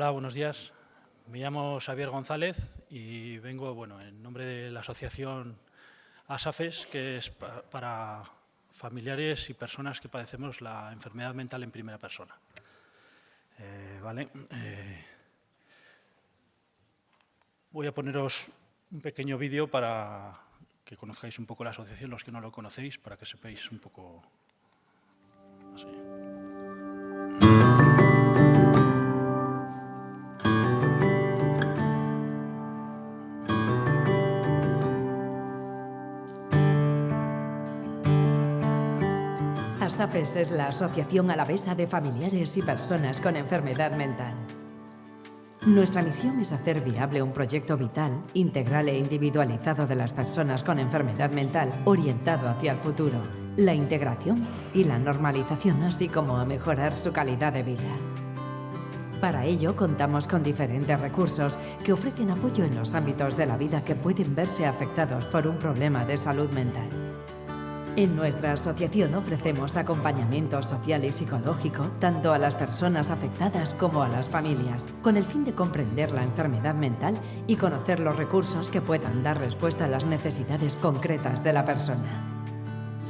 Hola, buenos días. Me llamo Xavier González y vengo en nombre de la asociación ASAFES, que es para familiares y personas que padecemos la enfermedad mental en primera persona. Voy a poneros un pequeño vídeo para que conozcáis un poco la asociación, los que no lo conocéis, para que sepáis un poco así. ASAFES es la Asociación Alavesa de Familiares y Personas con Enfermedad Mental. Nuestra misión es hacer viable un proyecto vital, integral e individualizado de las personas con enfermedad mental, orientado hacia el futuro, la integración y la normalización, así como a mejorar su calidad de vida. Para ello, contamos con diferentes recursos que ofrecen apoyo en los ámbitos de la vida que pueden verse afectados por un problema de salud mental. En nuestra asociación ofrecemos acompañamiento social y psicológico tanto a las personas afectadas como a las familias, con el fin de comprender la enfermedad mental y conocer los recursos que puedan dar respuesta a las necesidades concretas de la persona.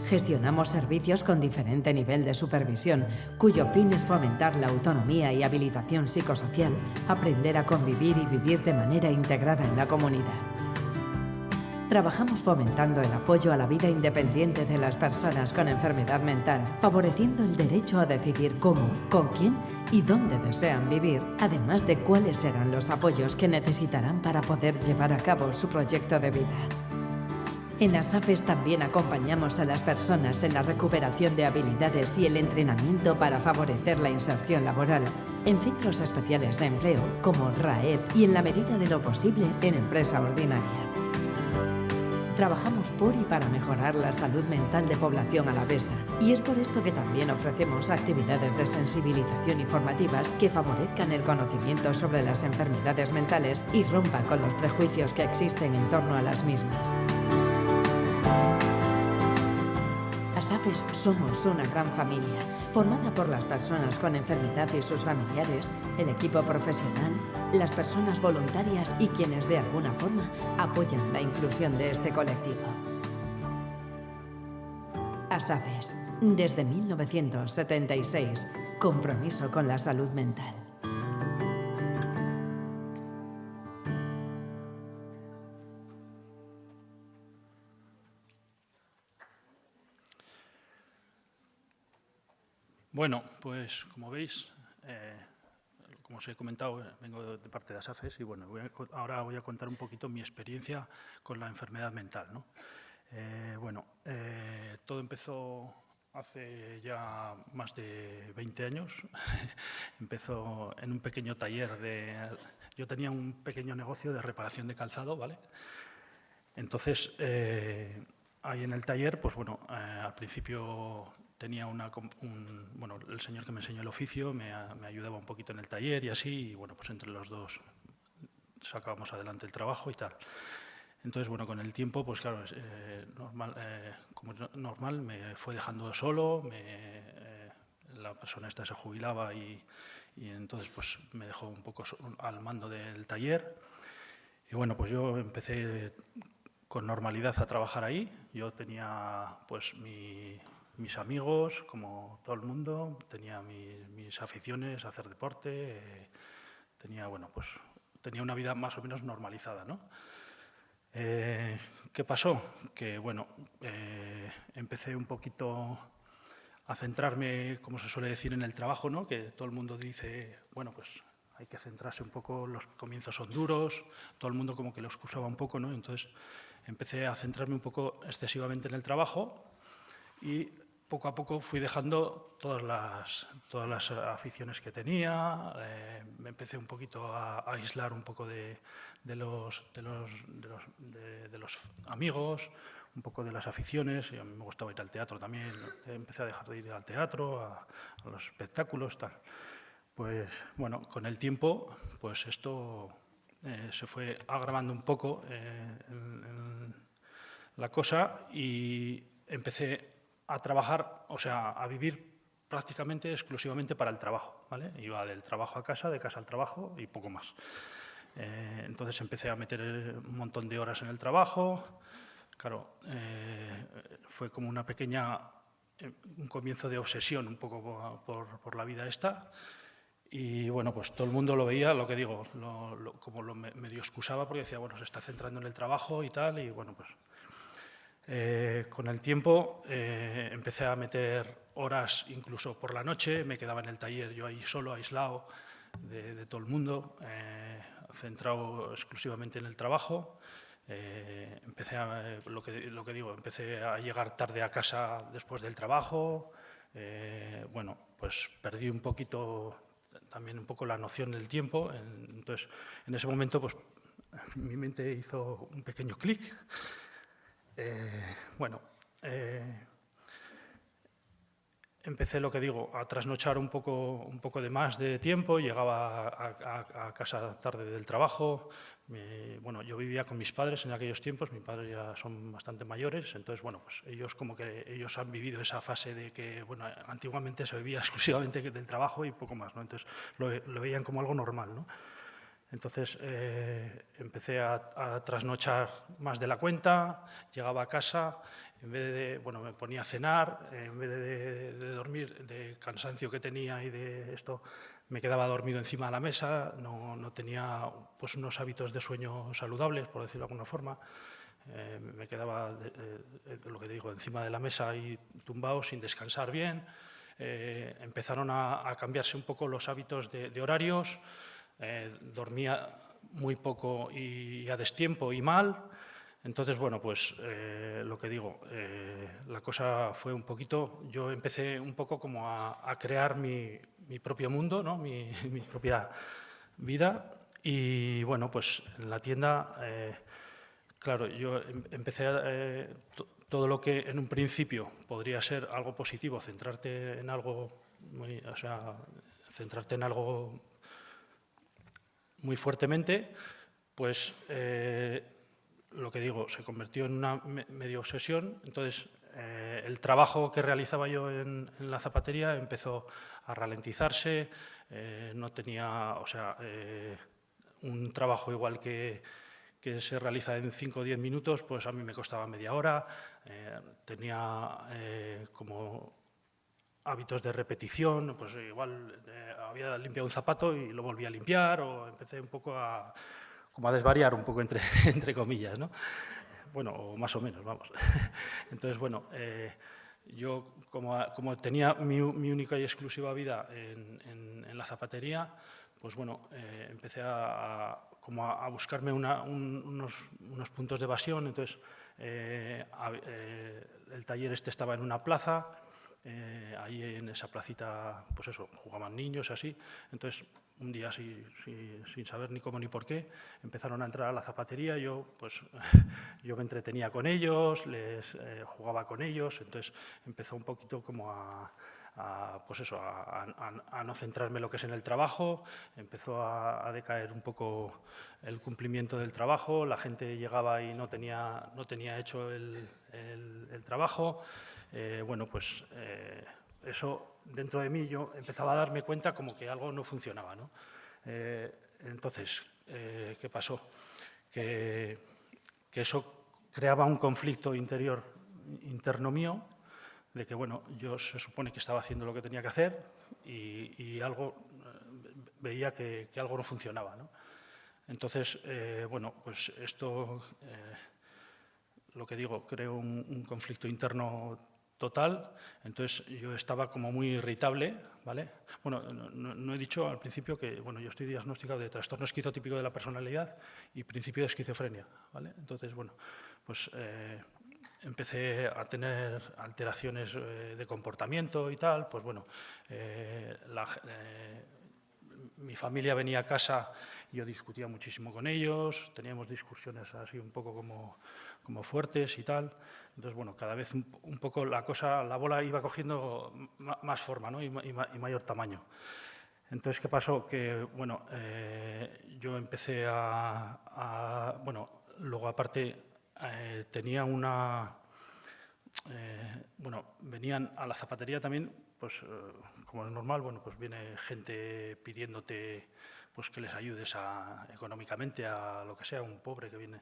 Gestionamos servicios con diferente nivel de supervisión, cuyo fin es fomentar la autonomía y habilitación psicosocial, aprender a convivir y vivir de manera integrada en la comunidad. Trabajamos fomentando el apoyo a la vida independiente de las personas con enfermedad mental, favoreciendo el derecho a decidir cómo, con quién y dónde desean vivir, además de cuáles serán los apoyos que necesitarán para poder llevar a cabo su proyecto de vida. En ASAFES también acompañamos a las personas en la recuperación de habilidades y el entrenamiento para favorecer la inserción laboral en centros especiales de empleo como RAEP y, en la medida de lo posible, en empresa ordinaria. Trabajamos por y para mejorar la salud mental de población alavesa, y es por esto que también ofrecemos actividades de sensibilización informativas que favorezcan el conocimiento sobre las enfermedades mentales y rompan con los prejuicios que existen en torno a las mismas. ASAFES somos una gran familia, formada por las personas con enfermedad y sus familiares, el equipo profesional, las personas voluntarias y quienes de alguna forma apoyan la inclusión de este colectivo. ASAFES, desde 1976, compromiso con la salud mental. Bueno, pues como veis, como os he comentado, vengo de parte de ASAFES y ahora voy a contar un poquito mi experiencia con la enfermedad mental, ¿no? Todo empezó hace ya más de 20 años. Empezó en un pequeño taller yo tenía un pequeño negocio de reparación de calzado, ¿vale? Entonces, ahí en el taller, al principio tenía el señor que me enseñó el oficio me ayudaba un poquito en el taller y así, y pues entre los dos sacábamos adelante el trabajo y tal. Entonces, con el tiempo, pues claro, como normal, me fue dejando solo, la persona esta se jubilaba y entonces pues me dejó un poco al mando del taller. Y pues yo empecé con normalidad a trabajar ahí. Yo tenía pues mis amigos, como todo el mundo, tenía mis aficiones, hacer deporte, tenía una vida más o menos normalizada, ¿no? ¿Qué pasó? Que empecé un poquito a centrarme, como se suele decir, en el trabajo, ¿no? Que todo el mundo dice, pues hay que centrarse un poco, los comienzos son duros, todo el mundo como que lo excusaba un poco, ¿no? Entonces empecé a centrarme un poco excesivamente en el trabajo y poco a poco fui dejando todas las aficiones que tenía, me empecé un poquito a aislar un poco de los amigos, un poco de las aficiones. Y a mí me gustaba ir al teatro también, empecé a dejar de ir al teatro, a los espectáculos, tal. Pues con el tiempo, pues esto se fue agravando un poco en la cosa y empecé a trabajar, o sea, a vivir prácticamente exclusivamente para el trabajo, ¿vale? Iba del trabajo a casa, de casa al trabajo y poco más. Entonces empecé a meter un montón de horas en el trabajo. Claro, fue como un comienzo de obsesión un poco por la vida esta. Y bueno, pues todo el mundo lo veía, lo que digo, como lo medio excusaba porque decía, bueno, se está centrando en el trabajo y tal, y bueno, pues con el tiempo empecé a meter horas incluso por la noche, me quedaba en el taller yo ahí solo, aislado de todo el mundo, centrado exclusivamente en el trabajo. Empecé lo que digo, empecé a llegar tarde a casa después del trabajo. Bueno, pues perdí un poquito, también un poco la noción del tiempo. Entonces, en ese momento, pues mi mente hizo un pequeño clic. Bueno, empecé, lo que digo, a trasnochar un poco de más de tiempo. Llegaba a casa tarde del trabajo. Bueno, yo vivía con mis padres en aquellos tiempos. Mis padres ya son bastante mayores, entonces, bueno, pues ellos han vivido esa fase de que, bueno, antiguamente se vivía exclusivamente del trabajo y poco más, ¿no? Entonces lo veían como algo normal, ¿no? Entonces empecé a trasnochar más de la cuenta, llegaba a casa, en vez de, bueno, me ponía a cenar, en vez de dormir, de cansancio que tenía y de esto, me quedaba dormido encima de la mesa, no tenía pues unos hábitos de sueño saludables, por decirlo de alguna forma. Me quedaba, lo que digo, encima de la mesa y tumbado sin descansar bien. Empezaron a cambiarse un poco los hábitos de horarios. Dormía muy poco y a destiempo y mal. Entonces, bueno, pues lo que digo, la cosa fue un poquito, yo empecé un poco como a crear mi propio mundo, ¿no? mi propia vida. Y bueno, pues en la tienda, claro, yo empecé todo lo que en un principio podría ser algo positivo, centrarte en algo muy fuertemente, pues lo que digo, se convirtió en una medio obsesión. Entonces, el trabajo que realizaba yo en la zapatería empezó a ralentizarse, no tenía, un trabajo igual que se realiza en 5 o 10 minutos, pues a mí me costaba media hora, tenía como hábitos de repetición, pues igual había limpiado un zapato y lo volví a limpiar, o empecé un poco como a desvariar un poco entre comillas, ¿no? Bueno, o más o menos, vamos. Entonces, bueno, yo como tenía mi única y exclusiva vida en la zapatería, pues bueno, empecé como a buscarme unos puntos de evasión. Entonces, el taller este estaba en una plaza. Ahí en esa placita, pues eso, jugaban niños así. Entonces, un día sin saber ni cómo ni por qué, empezaron a entrar a la zapatería. Yo me entretenía con ellos, les jugaba con ellos. Entonces empezó un poquito como a no centrarme en lo que es en el trabajo. Empezó a decaer un poco el cumplimiento del trabajo. La gente llegaba y no tenía hecho el trabajo. Bueno, pues eso dentro de mí yo empezaba a darme cuenta como que algo no funcionaba, ¿no? Entonces, ¿qué pasó? Que eso creaba un conflicto interno mío, de que, bueno, yo se supone que estaba haciendo lo que tenía que hacer y algo veía que algo no funcionaba, ¿no? Entonces, bueno, pues esto, lo que digo, creó un conflicto interno total. Entonces yo estaba como muy irritable, ¿vale? Bueno, no he dicho al principio que, bueno, yo estoy diagnosticado de trastorno esquizotípico de la personalidad y principio de esquizofrenia, ¿vale? Entonces, bueno, pues empecé a tener alteraciones de comportamiento y tal. Pues bueno, mi familia venía a casa y yo discutía muchísimo con ellos, teníamos discusiones así un poco como fuertes y tal. Entonces, bueno, cada vez un poco la bola iba cogiendo más forma, ¿no? y mayor tamaño. Entonces, ¿qué pasó? Que, bueno, yo empecé bueno, luego aparte tenía bueno, venían a la zapatería también, pues como es normal, bueno, pues viene gente pidiéndote pues que les ayudes económicamente a lo que sea, un pobre que viene.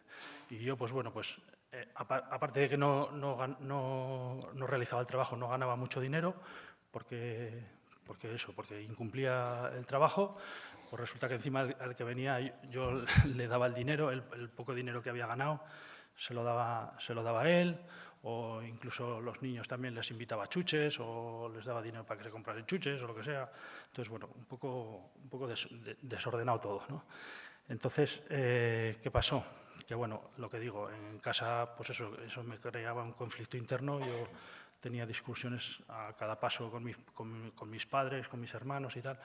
Y yo, pues bueno, pues aparte de que no realizaba el trabajo, no ganaba mucho dinero, porque incumplía el trabajo, pues resulta que encima al que venía yo le daba el dinero, el poco dinero que había ganado, se lo daba a él, o incluso los niños también les invitaba a chuches o les daba dinero para que se compraran chuches o lo que sea. Entonces, bueno, un poco desordenado todo, ¿no? Entonces, ¿qué pasó? Que, bueno, lo que digo, en casa, pues eso me creaba un conflicto interno. Yo tenía discusiones a cada paso con mis padres, con mis hermanos y tal.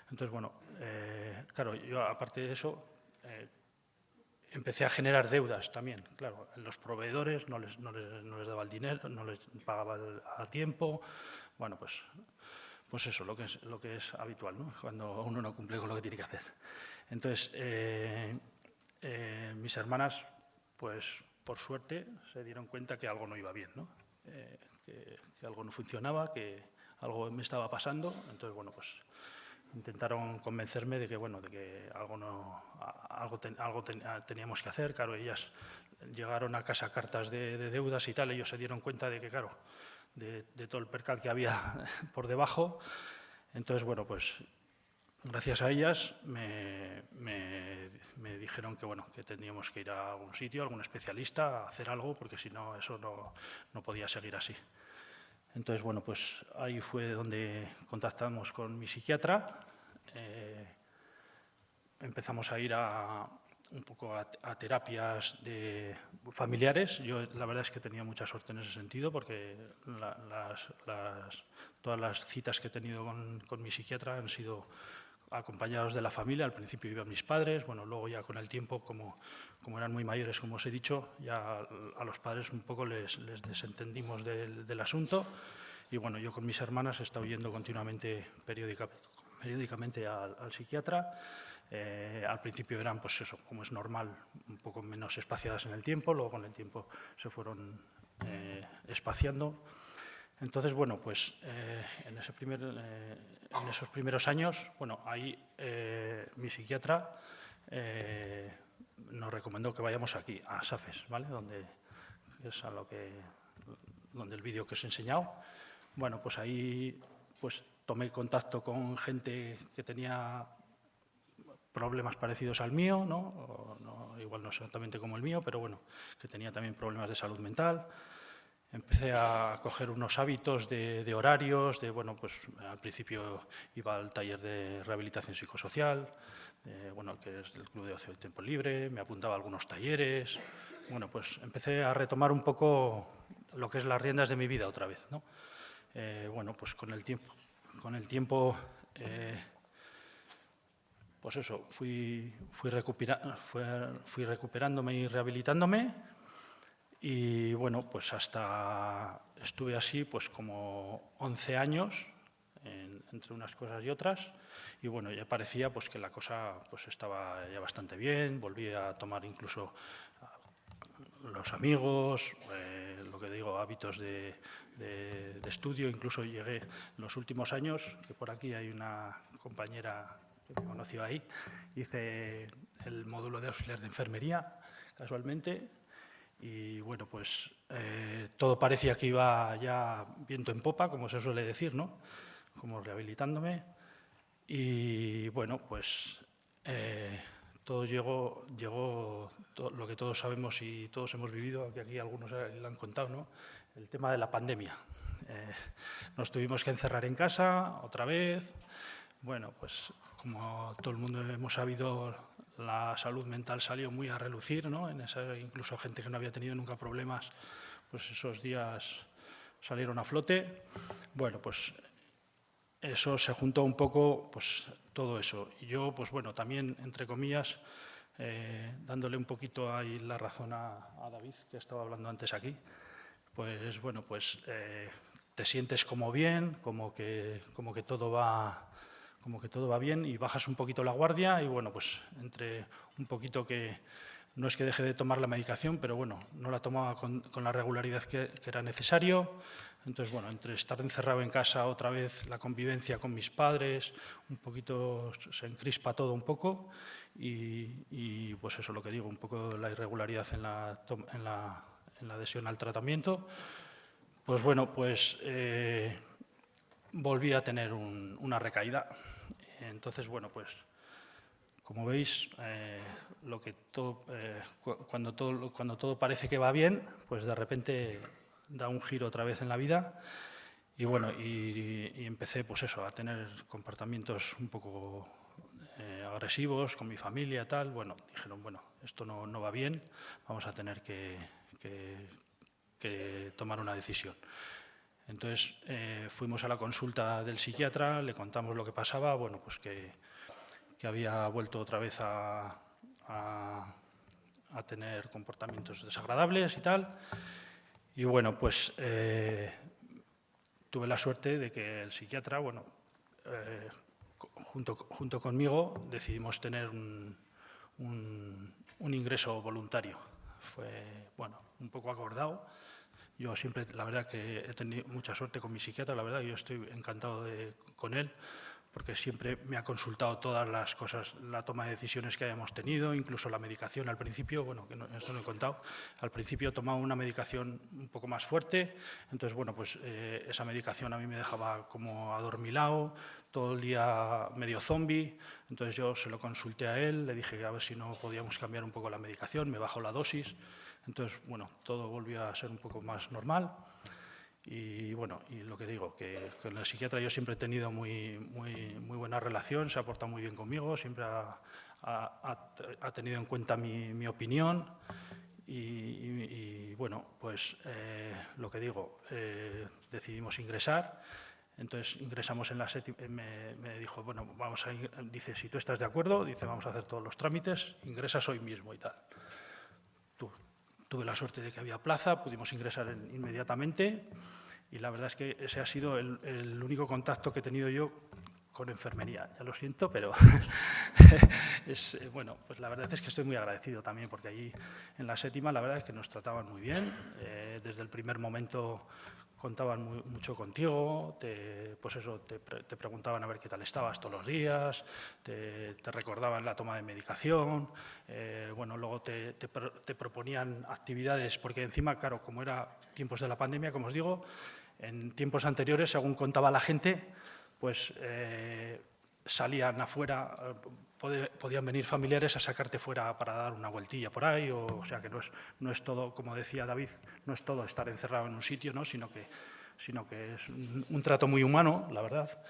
Entonces, bueno, claro, yo aparte de eso, empecé a generar deudas también. Claro, los proveedores no les daba el dinero, no les pagaba a tiempo. Bueno, pues eso, lo que es habitual, ¿no? Cuando uno no cumple con lo que tiene que hacer. Entonces, mis hermanas, pues por suerte, se dieron cuenta que algo no iba bien, ¿no? Que algo no funcionaba, que algo me estaba pasando. Entonces, bueno, pues intentaron convencerme de que, bueno, de que algo teníamos que hacer. Claro, ellas llegaron a casa cartas de deudas y tal. Ellos se dieron cuenta de que, claro, de todo el percal que había por debajo. Entonces, bueno, pues gracias a ellas me dijeron que, bueno, que teníamos que ir a algún sitio, a algún especialista, a hacer algo, porque si no, eso no podía seguir así. Entonces, bueno, pues ahí fue donde contactamos con mi psiquiatra. Empezamos a ir un poco a terapias familiares. Yo la verdad es que tenía mucha suerte en ese sentido, porque todas las citas que he tenido con mi psiquiatra han sido acompañados de la familia. Al principio iban mis padres, bueno, luego ya con el tiempo, como eran muy mayores, como os he dicho, ya a los padres un poco les desentendimos del asunto. Y bueno, yo con mis hermanas he estado yendo continuamente, periódicamente al psiquiatra. Al principio eran, pues eso, como es normal, un poco menos espaciadas en el tiempo, luego con el tiempo se fueron espaciando. Entonces, bueno, pues en esos primeros años, bueno, ahí mi psiquiatra nos recomendó que vayamos aquí, a SAFES, ¿vale? Donde el vídeo que os he enseñado. Bueno, pues ahí pues tomé contacto con gente que tenía problemas parecidos al mío, ¿no? Igual no exactamente como el mío, pero bueno, que tenía también problemas de salud mental. Empecé a coger unos hábitos de horarios, bueno, pues al principio iba al taller de rehabilitación psicosocial, bueno, que es del Club de Ocio y Tiempo Libre, me apuntaba a algunos talleres. Bueno, pues empecé a retomar un poco lo que es las riendas de mi vida otra vez, ¿no? Bueno, pues con el tiempo, pues eso, fui recuperándome y rehabilitándome. Y bueno, pues estuve así pues como 11 años, entre unas cosas y otras, y bueno, ya parecía pues que la cosa pues estaba ya bastante bien. Volví a tomar incluso los amigos, lo que digo, hábitos de estudio. Incluso llegué en los últimos años, que por aquí hay una compañera que me conoció ahí, hice el módulo de auxiliar de enfermería, casualmente. Y bueno, pues todo parecía que iba ya viento en popa, como se suele decir, ¿no? Como rehabilitándome. Y bueno, pues todo llegó lo que todos sabemos y todos hemos vivido, que aquí algunos lo han contado, ¿no? El tema de la pandemia. Nos tuvimos que encerrar en casa otra vez. Bueno, pues como todo el mundo hemos sabido, la salud mental salió muy a relucir, ¿no? Incluso gente que no había tenido nunca problemas, pues esos días salieron a flote. Bueno, pues eso se juntó un poco, pues todo eso. Y yo, pues bueno, también, entre comillas, dándole un poquito ahí la razón a David, que estaba hablando antes aquí, pues bueno, pues te sientes como bien, como que todo va bien, y bajas un poquito la guardia. Y bueno, pues entre un poquito que no es que deje de tomar la medicación, pero bueno, no la tomaba con la regularidad que era necesario. Entonces, bueno, entre estar encerrado en casa otra vez, la convivencia con mis padres, un poquito se encrispa todo un poco y pues eso, lo que digo, un poco la irregularidad en la adhesión al tratamiento. Pues bueno, pues volví a tener una recaída. Entonces, bueno, pues como veis, cuando todo parece que va bien, pues de repente da un giro otra vez en la vida y bueno, y empecé pues eso, a tener comportamientos un poco agresivos con mi familia, tal. Bueno, dijeron, bueno, esto no va bien, vamos a tener que tomar una decisión. Entonces fuimos a la consulta del psiquiatra, le contamos lo que pasaba, bueno, pues que había vuelto otra vez a tener comportamientos desagradables y tal. Y bueno, pues tuve la suerte de que el psiquiatra, bueno, junto conmigo decidimos tener un ingreso voluntario. Fue, bueno, un poco acordado. Yo siempre, la verdad que he tenido mucha suerte con mi psiquiatra, la verdad, yo estoy encantado con él, porque siempre me ha consultado todas las cosas, la toma de decisiones que hayamos tenido, incluso la medicación al principio, bueno, que esto no he contado, al principio tomaba una medicación un poco más fuerte, entonces, bueno, pues esa medicación a mí me dejaba como adormilado, todo el día medio zombie, entonces yo se lo consulté a él, le dije a ver si no podíamos cambiar un poco la medicación, me bajó la dosis, entonces, bueno, todo volvió a ser un poco más normal. Y bueno, y lo que digo, que con el psiquiatra yo siempre he tenido muy buena relación, se ha portado muy bien conmigo, siempre ha tenido en cuenta mi opinión y bueno, pues lo que digo, decidimos ingresar, entonces ingresamos en la séptima, me dijo, bueno, vamos a ir, dice, si tú estás de acuerdo, dice, vamos a hacer todos los trámites, ingresas hoy mismo y tal. Tuve la suerte de que había plaza, pudimos ingresar inmediatamente y la verdad es que ese ha sido el único contacto que he tenido yo con enfermería. Ya lo siento, pero bueno, pues la verdad es que estoy muy agradecido también porque allí en la séptima la verdad es que nos trataban muy bien. Desde el primer momento contaban mucho contigo, pues eso, te preguntaban a ver qué tal estabas todos los días, te recordaban la toma de medicación, bueno, luego te proponían actividades, porque encima, claro, como era tiempos de la pandemia, como os digo, en tiempos anteriores, según contaba la gente, pues salían afuera, podían venir familiares a sacarte fuera para dar una vueltilla por ahí, o sea que no es todo, como decía David, no es todo estar encerrado en un sitio, ¿no? sino que es un trato muy humano, la verdad.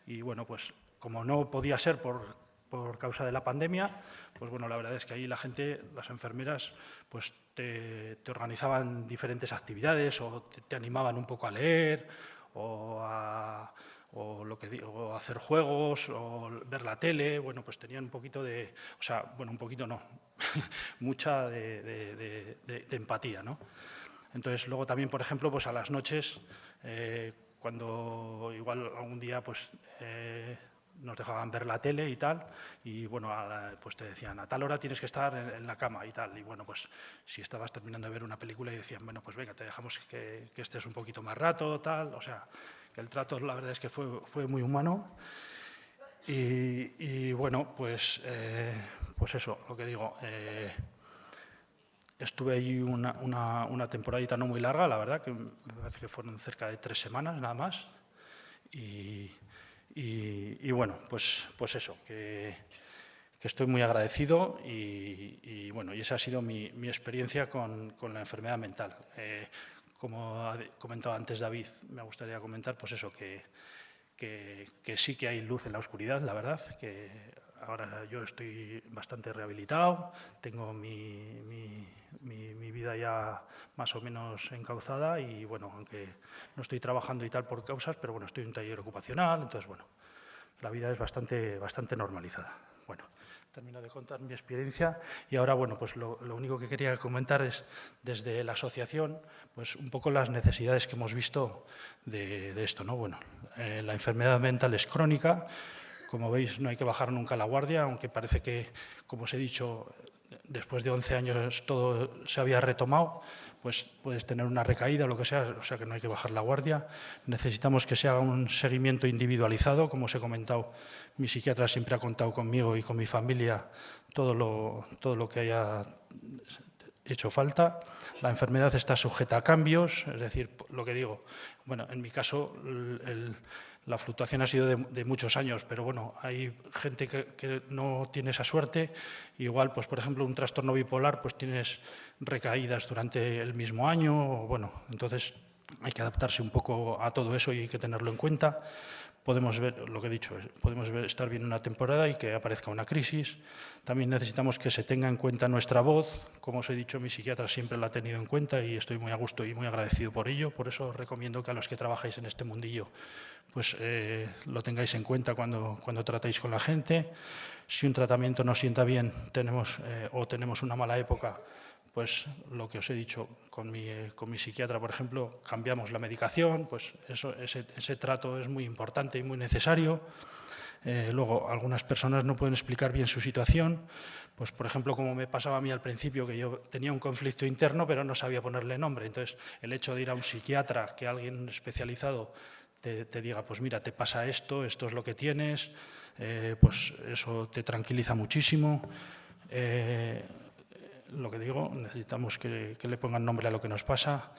Y bueno, pues como no podía ser por causa de la pandemia, pues bueno, la verdad es que ahí la gente, las enfermeras, pues te organizaban diferentes actividades o te animaban un poco a leer o lo que digo, o hacer juegos, o ver la tele, bueno, pues tenían un poquito de, o sea, bueno, un poquito no, mucha de empatía, ¿no? Entonces, luego también, por ejemplo, pues a las noches, cuando igual algún día, pues nos dejaban ver la tele y tal, y bueno, pues te decían, a tal hora tienes que estar en la cama y tal, y bueno, pues si estabas terminando de ver una película y decían, bueno, pues venga, te dejamos que estés un poquito más rato, tal, o sea, que el trato la verdad es que fue muy humano y bueno, pues eso, lo que digo, estuve allí una temporadita no muy larga, la verdad, que me parece que fueron cerca de 3 semanas nada más y bueno, pues eso, que estoy muy agradecido y bueno, y esa ha sido mi experiencia con la enfermedad mental. Como ha comentado antes David, me gustaría comentar pues eso, que sí que hay luz en la oscuridad, la verdad, que ahora yo estoy bastante rehabilitado, tengo mi vida ya más o menos encauzada y bueno, aunque no estoy trabajando y tal por causas, pero bueno, estoy en un taller ocupacional, entonces bueno, la vida es bastante normalizada. Bueno, termino de contar mi experiencia y ahora, bueno, pues lo único que quería comentar es, desde la asociación, pues un poco las necesidades que hemos visto de esto, ¿no? Bueno, la enfermedad mental es crónica, como veis no hay que bajar nunca la guardia, aunque parece que, como os he dicho, después de 11 años todo se había retomado, pues puedes tener una recaída o lo que sea, o sea que no hay que bajar la guardia. Necesitamos que se haga un seguimiento individualizado, como os he comentado, mi psiquiatra siempre ha contado conmigo y con mi familia todo lo que haya hecho falta. La enfermedad está sujeta a cambios, es decir, lo que digo, bueno, en mi caso la fluctuación ha sido de muchos años, pero bueno, hay gente que no tiene esa suerte. Igual, pues por ejemplo, un trastorno bipolar, pues tienes recaídas durante el mismo año. Bueno, entonces hay que adaptarse un poco a todo eso y hay que tenerlo en cuenta. Podemos ver, lo que he dicho, podemos estar bien una temporada y que aparezca una crisis. También necesitamos que se tenga en cuenta nuestra voz. Como os he dicho, mi psiquiatra siempre la ha tenido en cuenta y estoy muy a gusto y muy agradecido por ello. Por eso os recomiendo que a los que trabajáis en este mundillo pues lo tengáis en cuenta cuando tratáis con la gente. Si un tratamiento no sienta bien o tenemos una mala época, pues lo que os he dicho con mi psiquiatra, por ejemplo, cambiamos la medicación, pues ese trato es muy importante y muy necesario. Luego, algunas personas no pueden explicar bien su situación, pues por ejemplo, como me pasaba a mí al principio, que yo tenía un conflicto interno, pero no sabía ponerle nombre. Entonces, el hecho de ir a un psiquiatra, que alguien especializado te diga, pues mira, te pasa esto es lo que tienes, pues eso te tranquiliza muchísimo. Lo que digo, necesitamos que le pongan nombre a lo que nos pasa.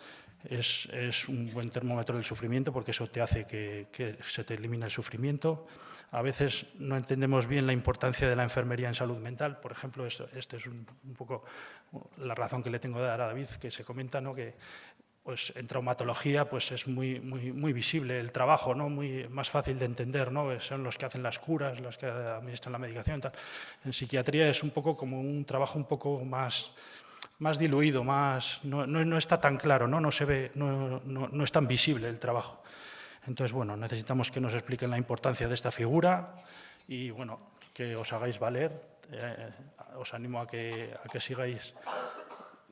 Es un buen termómetro del sufrimiento porque eso te hace que se te elimine el sufrimiento. A veces no entendemos bien la importancia de la enfermería en salud mental. Por ejemplo, este es un poco la razón que le tengo de dar a David, que se comenta, ¿no?, que pues en traumatología pues es muy visible el trabajo, ¿no?, más fácil de entender, ¿no?, son los que hacen las curas, los que administran la medicación, tal. En psiquiatría es un poco como un trabajo un poco más diluido, no está tan claro, no se ve, no es tan visible el trabajo. Entonces, bueno, necesitamos que nos expliquen la importancia de esta figura y, bueno, que os hagáis valer. Os animo a que sigáis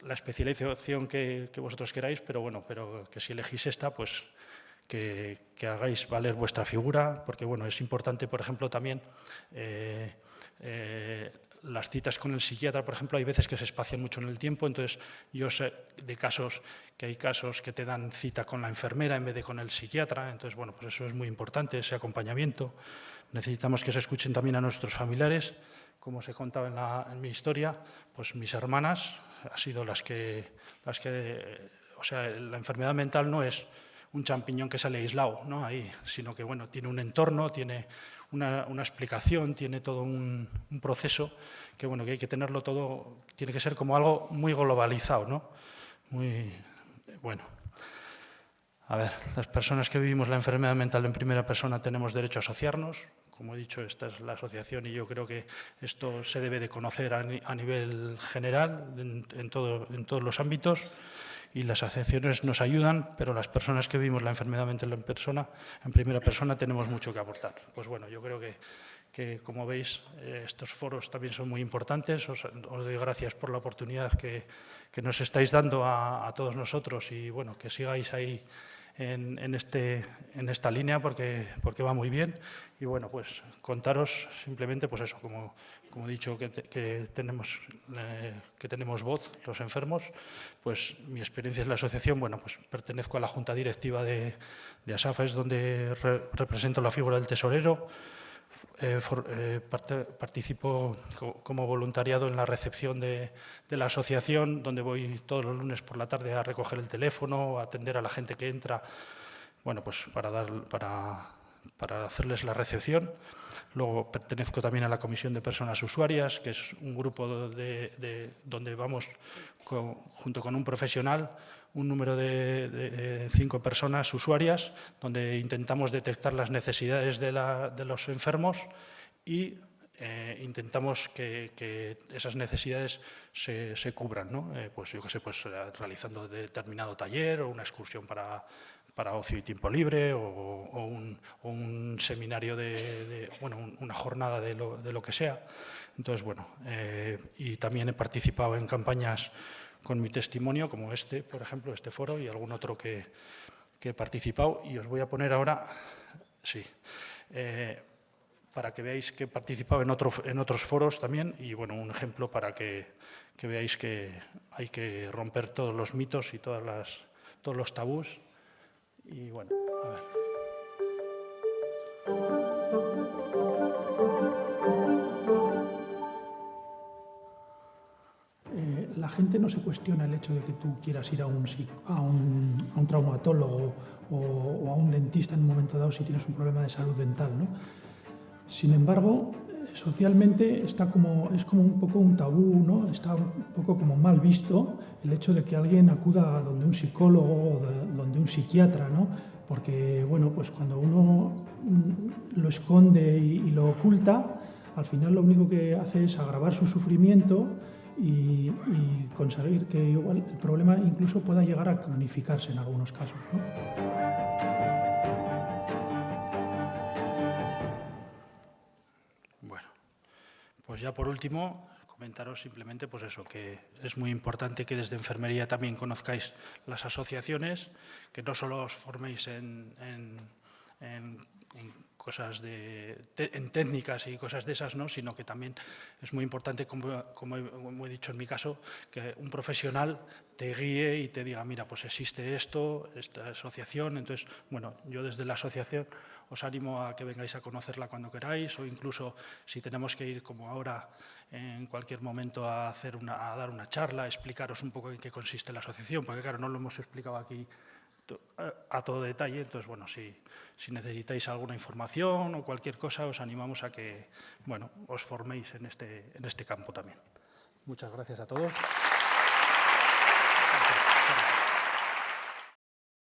la especialización que vosotros queráis, pero bueno, que si elegís esta, pues que hagáis valer vuestra figura, porque bueno, es importante, por ejemplo, también las citas con el psiquiatra, por ejemplo, hay veces que se espacian mucho en el tiempo, entonces yo sé de casos que te dan cita con la enfermera en vez de con el psiquiatra, entonces bueno, pues eso es muy importante, ese acompañamiento. Necesitamos que se escuchen también a nuestros familiares. Como os he contado en mi historia, pues mis hermanas han sido las que, o sea, la enfermedad mental no es un champiñón que sale aislado, ¿no?, ahí, sino que bueno, tiene un entorno, tiene una explicación, tiene todo un proceso que bueno, que hay que tenerlo todo, tiene que ser como algo muy globalizado, ¿no? Muy bueno. A ver, las personas que vivimos la enfermedad mental en primera persona tenemos derecho a asociarnos. Como he dicho, esta es la asociación y yo creo que esto se debe de conocer a nivel general, en todos los ámbitos, y las asociaciones nos ayudan, pero las personas que vivimos la enfermedad mental en primera persona, tenemos mucho que aportar. Pues bueno, yo creo que como veis, estos foros también son muy importantes. Os doy gracias por la oportunidad que nos estáis dando a todos nosotros y bueno, que sigáis ahí en esta línea porque va muy bien. Y bueno, pues contaros simplemente, pues eso, como he dicho, que tenemos voz los enfermos, pues mi experiencia en la asociación, bueno, pues pertenezco a la junta directiva de ASAF, es donde represento la figura del tesorero. Participo como voluntariado en la recepción de la asociación, donde voy todos los lunes por la tarde a recoger el teléfono, a atender a la gente que entra, bueno, pues para hacerles la recepción. Luego pertenezco también a la Comisión de Personas Usuarias, que es un grupo donde vamos junto con un profesional, un número de 5 personas usuarias, donde intentamos detectar las necesidades de los enfermos y intentamos que esas necesidades se cubran, ¿no? Pues yo qué sé, pues realizando determinado taller o una excursión para ocio y tiempo libre o un seminario bueno, una jornada de lo que sea. Entonces, bueno, y también he participado en campañas con mi testimonio, como por ejemplo, este foro y algún otro que he participado. Y os voy a poner ahora, sí, para que veáis que he participado en otros foros también y, bueno, un ejemplo para que veáis que hay que romper todos los mitos y todos los tabús. Y, bueno, a ver. La gente no se cuestiona el hecho de que tú quieras ir a un traumatólogo o a un dentista en un momento dado si tienes un problema de salud dental, ¿no? Sin embargo, socialmente es como un poco un tabú, ¿no? Está un poco como mal visto el hecho de que alguien acuda a donde un psicólogo o donde un psiquiatra, ¿no? Porque, bueno, pues cuando uno lo esconde y lo oculta, al final lo único que hace es agravar su sufrimiento y conseguir que igual el problema incluso pueda llegar a cronificarse en algunos casos, ¿no? Bueno, pues ya por último, comentaros simplemente pues eso, que es muy importante que desde enfermería también conozcáis las asociaciones, que no solo os forméis en cosas en técnicas y cosas de esas, ¿no? Sino que también es muy importante, como he dicho en mi caso, que un profesional te guíe y te diga, mira, pues existe esta asociación. Entonces, bueno, yo desde la asociación os animo a que vengáis a conocerla cuando queráis, o incluso si tenemos que ir, como ahora, en cualquier momento a dar una charla, explicaros un poco en qué consiste la asociación, porque claro, no lo hemos explicado aquí a todo detalle. Entonces, bueno, si necesitáis alguna información o cualquier cosa, os animamos a que, bueno, os forméis en este campo también. Muchas gracias a todos.